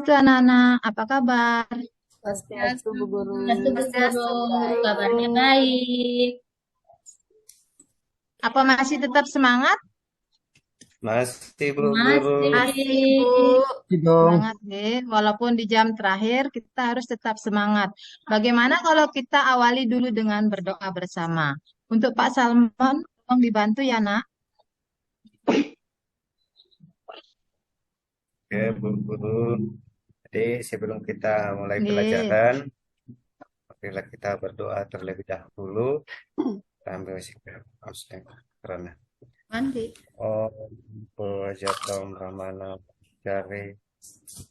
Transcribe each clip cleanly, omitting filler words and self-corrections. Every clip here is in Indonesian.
Swastiastu anak-anak, apa kabar? Swastiastu, Bu Guru. Swastiastu, Bu Swastiastu, Guru, baik, kabarnya Bu. baik. Apa masih tetap semangat? Masih, Bu Guru. Masih. Masih, Bu. Dong. Semangat deh, walaupun di jam terakhir kita harus tetap semangat. Bagaimana kalau kita awali dulu dengan berdoa bersama? Untuk Pak Salmon, tolong dibantu ya nak. Oke, Bu Guru. Jadi sebelum kita mulai Nggih. pelajaran, marilah kita berdoa terlebih dahulu. Kita ambil sikap abstain karena Mandi. Om Pujatom Ramana Jari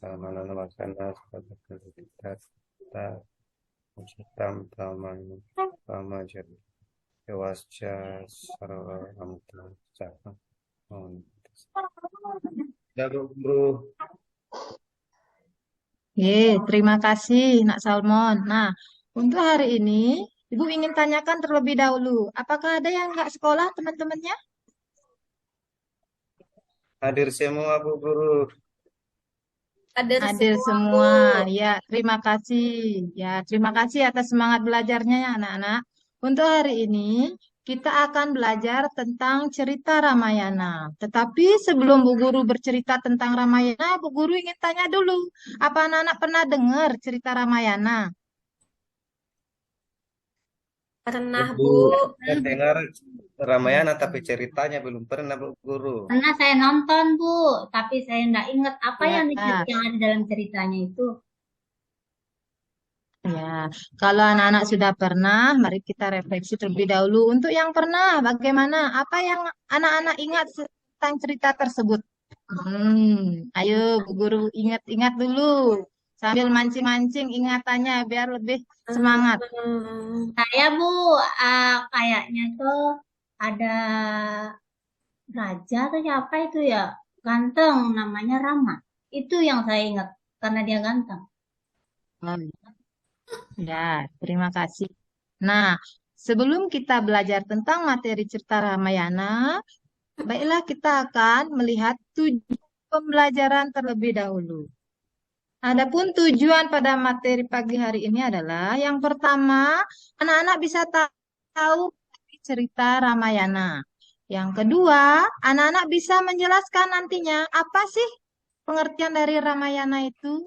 Ramana Namakana kita Pujatam Taman Ramajari Dewasca Sarwa Amta Cakra. Ya, Bu Guru. Terima kasih Nak Salmon. Nah, untuk hari ini, Ibu ingin tanyakan terlebih dahulu, apakah ada yang nggak sekolah teman-temannya? Hadir semua, Bu Guru. Hadir Hadir semua, semua. Bu. Ya, terima kasih. Ya, terima kasih atas semangat belajarnya ya anak-anak. Untuk hari ini kita akan belajar tentang cerita Ramayana. Tetapi sebelum Bu Guru bercerita tentang Ramayana, Bu Guru ingin tanya dulu, apa anak-anak pernah dengar cerita Ramayana? Pernah, Ibu Bu. saya dengar Ramayana tapi ceritanya belum pernah, Bu Guru. Pernah saya nonton, Bu, tapi saya nggak ingat apa Ya, yang ada dalam ceritanya itu. ya. Kalau anak-anak sudah pernah, mari kita refleksi terlebih dahulu. Untuk yang pernah, bagaimana? Apa yang anak-anak ingat tentang cerita tersebut? Ayo Bu Guru ingat-ingat dulu sambil mancing-mancing ingatannya biar lebih semangat. Saya, Bu, kayaknya tuh ada raja atau siapa itu ya, ganteng, namanya Rama. Itu yang saya ingat, karena dia ganteng. Hmm, Ya, terima kasih. Nah, sebelum kita belajar tentang materi cerita Ramayana, baiklah kita akan melihat tujuan pembelajaran terlebih dahulu. Adapun tujuan pada materi pagi hari ini adalah yang pertama, anak-anak bisa tahu cerita Ramayana. Yang kedua, anak-anak bisa menjelaskan nantinya apa sih pengertian dari Ramayana itu.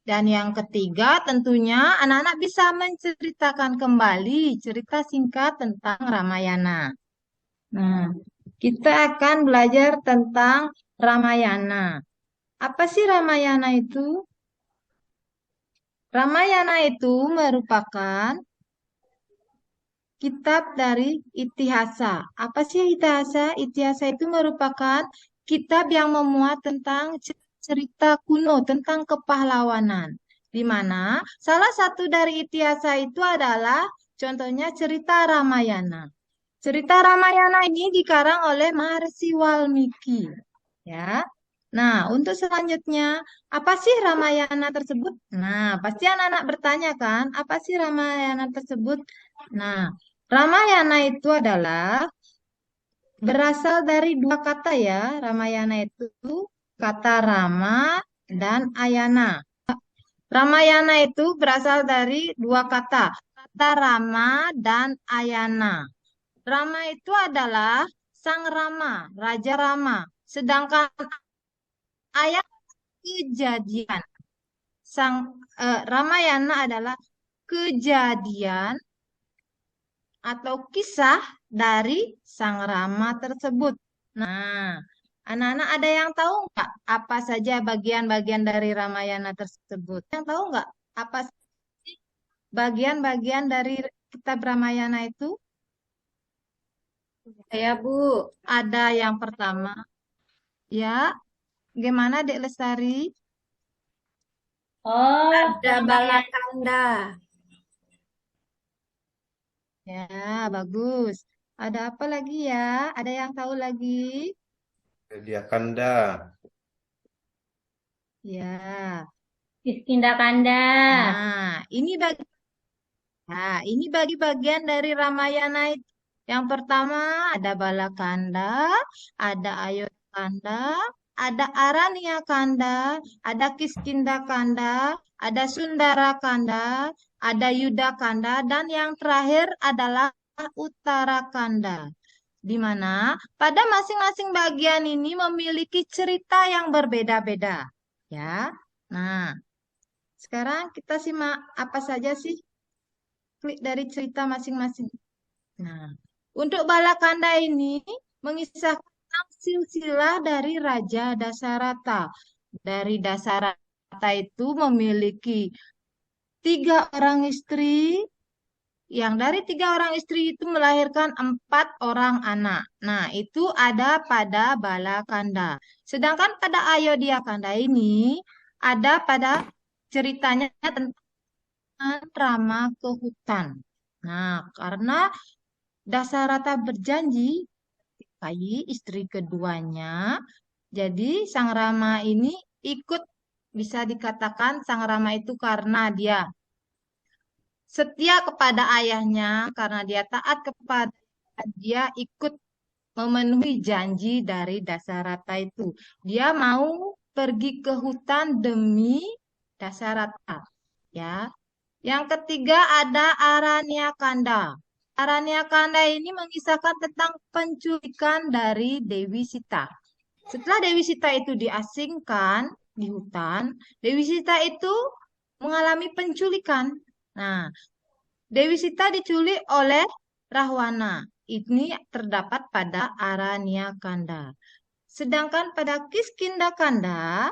Dan yang ketiga, tentunya anak-anak bisa menceritakan kembali cerita singkat tentang Ramayana. Nah, kita akan belajar tentang Ramayana. Apa sih Ramayana itu? Ramayana itu merupakan kitab dari Itihasa. Apa sih Itihasa? Itihasa itu merupakan kitab yang memuat tentang cerita kuno, tentang kepahlawanan. Di mana salah satu dari Itihasa itu adalah contohnya cerita Ramayana. Cerita Ramayana ini dikarang oleh Maharsi Walmiki. Ya. Nah, untuk selanjutnya, apa sih Ramayana tersebut? Nah, pasti anak-anak bertanya kan, apa sih Ramayana tersebut? Nah, Ramayana itu adalah berasal dari dua kata ya. Ramayana itu kata Rama dan Ayana. Ramayana itu berasal dari dua kata, kata Rama dan Ayana. Rama itu adalah Sang Rama, Raja Rama. Sedangkan ayat kejadian. Ramayana adalah kejadian atau kisah dari Sang Rama tersebut. Nah, anak-anak ada yang tahu nggak apa saja bagian-bagian dari Ramayana tersebut? Yang tahu nggak apa sih bagian-bagian dari kitab Ramayana itu? Saya, Bu. Ada yang pertama, ya, gimana Dek Lestari? Oh, Ada Balakanda. Ya, bagus. Ada apa lagi ya? Ada yang tahu lagi? Dia Kanda. Ya. Kiskindha Kanda. Ini bagi bagian dari Ramayana itu. Yang pertama ada Balakanda, ada Ayodhya Kanda, ada Arania Kanda, ada Kiskinda Kanda, ada Sundara Kanda, ada Yuda Kanda, dan yang terakhir adalah Uttara Kanda. Di mana pada masing-masing bagian ini memiliki cerita yang berbeda-beda. Ya. Nah, sekarang kita simak apa saja sih klik dari cerita masing-masing. Nah, untuk Balakanda ini mengisahkan tentang silsilah dari Raja Dasarata. Dari Dasarata itu memiliki 3 orang istri, yang dari 3 orang istri itu melahirkan 4 orang anak. Nah, itu ada pada Balakanda. Sedangkan pada Ayodhya Kanda ini ada pada ceritanya tentang Rama ke hutan. Nah, karena Dasarata berjanji menikahi istri keduanya, jadi Sang Rama ini ikut, bisa dikatakan Sang Rama itu karena dia setia kepada ayahnya, karena dia taat kepada dia ikut memenuhi janji dari Dasarata itu. Dia mau pergi ke hutan demi Dasarata. Ya. Yang ketiga ada Aranya Kanda. Aranya Kanda ini mengisahkan tentang penculikan dari Dewi Sita. Setelah Dewi Sita itu diasingkan di hutan, Dewi Sita itu mengalami penculikan. Nah, Dewi Sita diculik oleh Rahwana. Ini terdapat pada Aranya Kanda. Sedangkan pada Kiskinda Kanda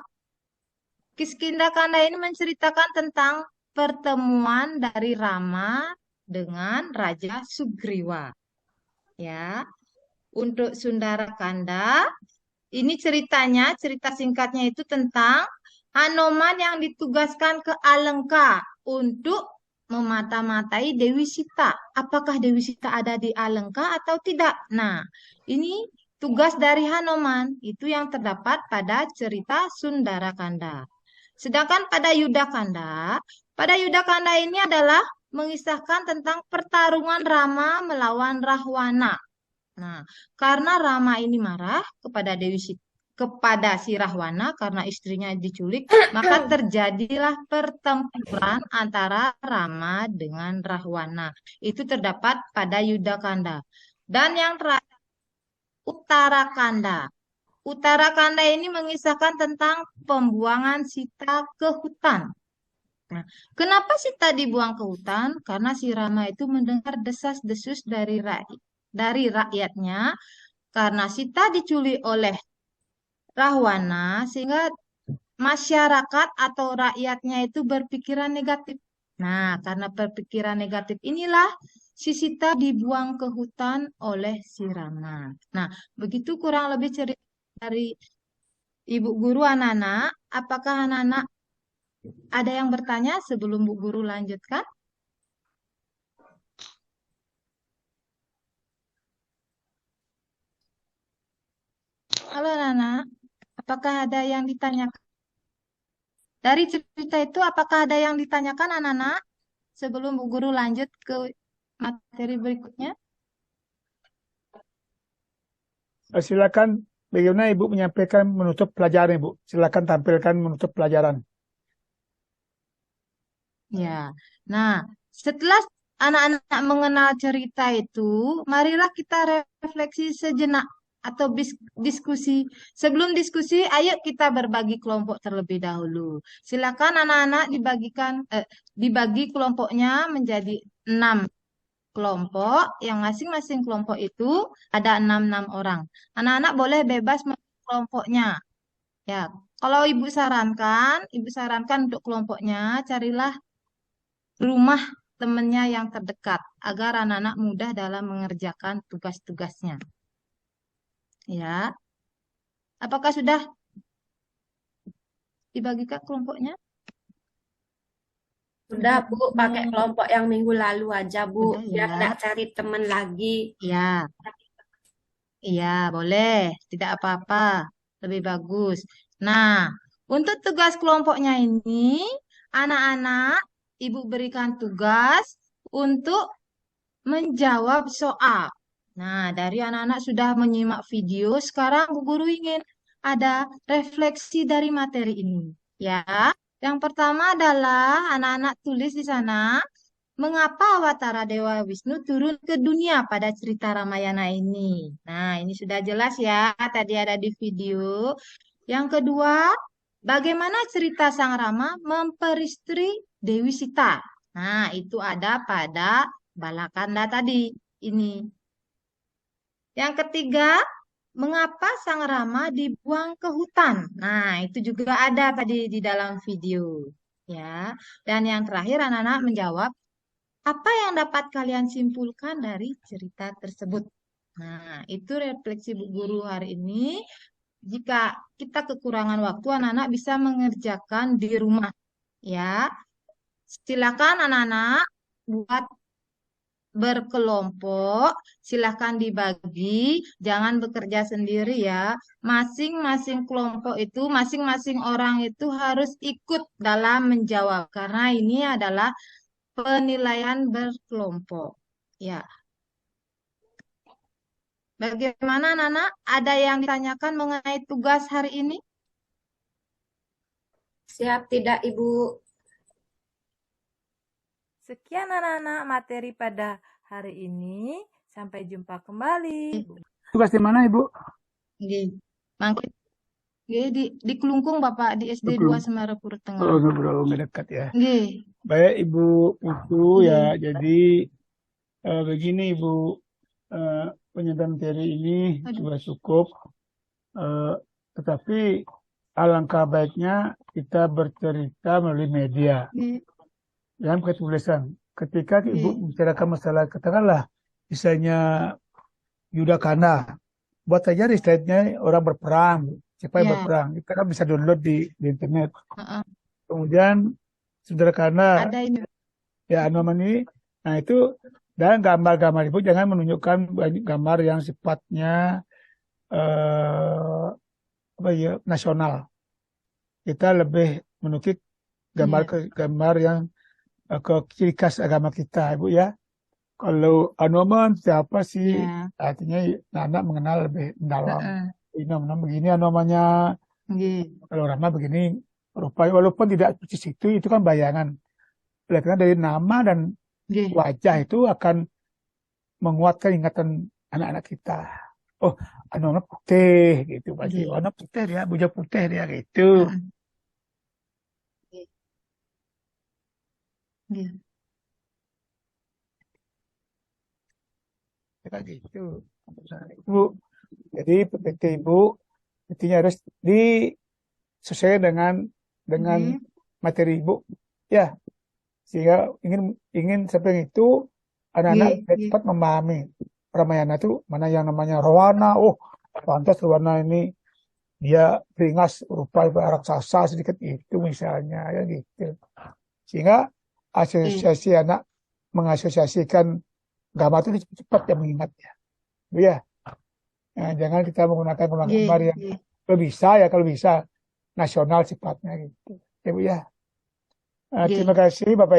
ini menceritakan tentang pertemuan dari Rama dengan Raja Sugriwa. Ya, untuk Sundara Kanda, ini ceritanya, cerita singkatnya itu tentang Hanoman yang ditugaskan ke Alengka untuk memata-matai Dewi Sita. Apakah Dewi Sita ada di Alengka atau tidak? Nah, ini tugas dari Hanoman, itu yang terdapat pada cerita Sundara Kanda. Sedangkan pada Yuda Kanda ini adalah mengisahkan tentang pertarungan Rama melawan Rahwana. Nah, karena Rama ini marah kepada si Rahwana karena istrinya diculik, maka terjadilah pertempuran antara Rama dengan Rahwana. Itu terdapat pada Yuda Kanda. Dan yang terakhir, Uttara Kanda. Uttara Kanda ini mengisahkan tentang pembuangan Sita ke hutan. Nah, kenapa Sita dibuang ke hutan? Karena si Rama itu mendengar desas-desus dari rakyatnya, karena Sita diculik oleh Rahwana, sehingga masyarakat atau rakyatnya itu berpikiran negatif. Nah, karena berpikiran negatif inilah si Sita dibuang ke hutan oleh si Rama. Nah, begitu kurang lebih cerita dari Ibu Guru anak-anak. Apakah anak-anak ada yang bertanya sebelum Bu Guru lanjutkan? Halo anak-anak, apakah ada yang ditanyakan? Dari cerita itu apakah ada yang ditanyakan anak-anak sebelum Bu Guru lanjut ke materi berikutnya? Silakan, bagaimana Ibu menyampaikan menutup pelajaran, Ibu? Silakan tampilkan menutup pelajaran. Ya, nah setelah anak-anak mengenal cerita itu, marilah kita refleksi sejenak atau diskusi. Sebelum diskusi, ayo kita berbagi kelompok terlebih dahulu. Silakan anak-anak dibagi kelompoknya menjadi 6 kelompok, yang masing-masing kelompok itu ada 6 orang. Anak-anak boleh bebas memilih kelompoknya. Ya, kalau ibu sarankan untuk kelompoknya carilah rumah temannya yang terdekat agar anak-anak mudah dalam mengerjakan tugas-tugasnya. Ya, apakah sudah dibagikan kelompoknya? Sudah, Bu, pakai kelompok yang minggu lalu aja, Bu. Udah Biar ya. nggak cari teman lagi. Ya, iya boleh, tidak apa-apa, lebih bagus. Nah, untuk tugas kelompoknya ini, anak-anak, Ibu berikan tugas untuk menjawab soal. Nah, dari anak-anak sudah menyimak video, sekarang Bu Guru ingin ada refleksi dari materi ini. Ya, yang pertama adalah anak-anak tulis di sana, mengapa Awatara Dewa Wisnu turun ke dunia pada cerita Ramayana ini? Nah, ini sudah jelas ya, tadi ada di video. Yang kedua, bagaimana cerita Sang Rama memperistri Dewi Sita? Nah, itu ada pada Balakanda tadi. Ini. Yang ketiga, mengapa Sang Rama dibuang ke hutan? Nah, itu juga ada tadi di dalam video. Ya. Dan yang terakhir anak-anak menjawab, apa yang dapat kalian simpulkan dari cerita tersebut? Nah, itu refleksi Bu Guru hari ini. Jika kita kekurangan waktu, anak-anak bisa mengerjakan di rumah. Ya, silakan anak-anak buat berkelompok, silahkan dibagi, jangan bekerja sendiri ya. Masing-masing kelompok itu, masing-masing orang itu harus ikut dalam menjawab, karena ini adalah penilaian berkelompok. Ya, bagaimana anak-anak? Ada yang ditanyakan mengenai tugas hari ini? Siap tidak, Ibu? Sekian anak-anak materi pada hari ini. Sampai jumpa kembali. Tugas di mana, Ibu? Nggih. Mangke nggih di Kelungkung Bapak di SD 2 Kelungkung. Semarapura Oh, Tengah. ngobrol dekat ya. Nggih. Baik, Ibu Putu ya. Jadi begini, Ibu, penyampaian materi ini sudah cukup. Tetapi alangkah baiknya kita bercerita melalui media. Nggih. Dalam ketulisan. Ketika Ibu Nggih. membicarakan masalah, katakanlah, misalnya Yudakana, buat aja di slide-nya orang berperang, siapa yang Ya. berperang. Kita kan bisa download di internet. Heeh. Kemudian Sederhana, Ada ini. ya anomali. Nah itu, dan gambar-gambar Ibu jangan menunjukkan gambar yang sifatnya nasional. Kita lebih menukik gambar yang ke ciri khas agama kita, Ibu ya. Kalau anoman siapa sih? Ya. Artinya anak mengenal lebih mendalam. Heeh. Ini namanya begini anomannya. Nggih. Kalau Rama begini, rupanya walaupun tidak persis itu kan bayangan. Karena dari nama dan Nggih. wajah itu akan menguatkan ingatan anak-anak kita. Oh, anoman putih gitu, pasti. Nggih. Oh, anak putih dia, bujang putih dia gitu. Heeh. Nggih. Nggih. Kayak gitu. Ibu, jadi PPT Ibu intinya harus disesuaikan dengan Nggih. materi Ibu, ya, sehingga ingin sampai itu anak-anak Nggih. cepat memahami Ramayana itu mana yang namanya Rawana. Oh, pantas Rawana ini dia beringas rupa raksasa sedikit itu misalnya, ya gitu. Sehingga asosiasi anak mengasosiasikan gambar itu cepat yang mengingatnya, Bu ya. Nah, jangan kita menggunakan Nggih. gambar yang Nggih. kalau bisa nasional sifatnya gitu, ya Bu ya. Nggih. Terima kasih Bapak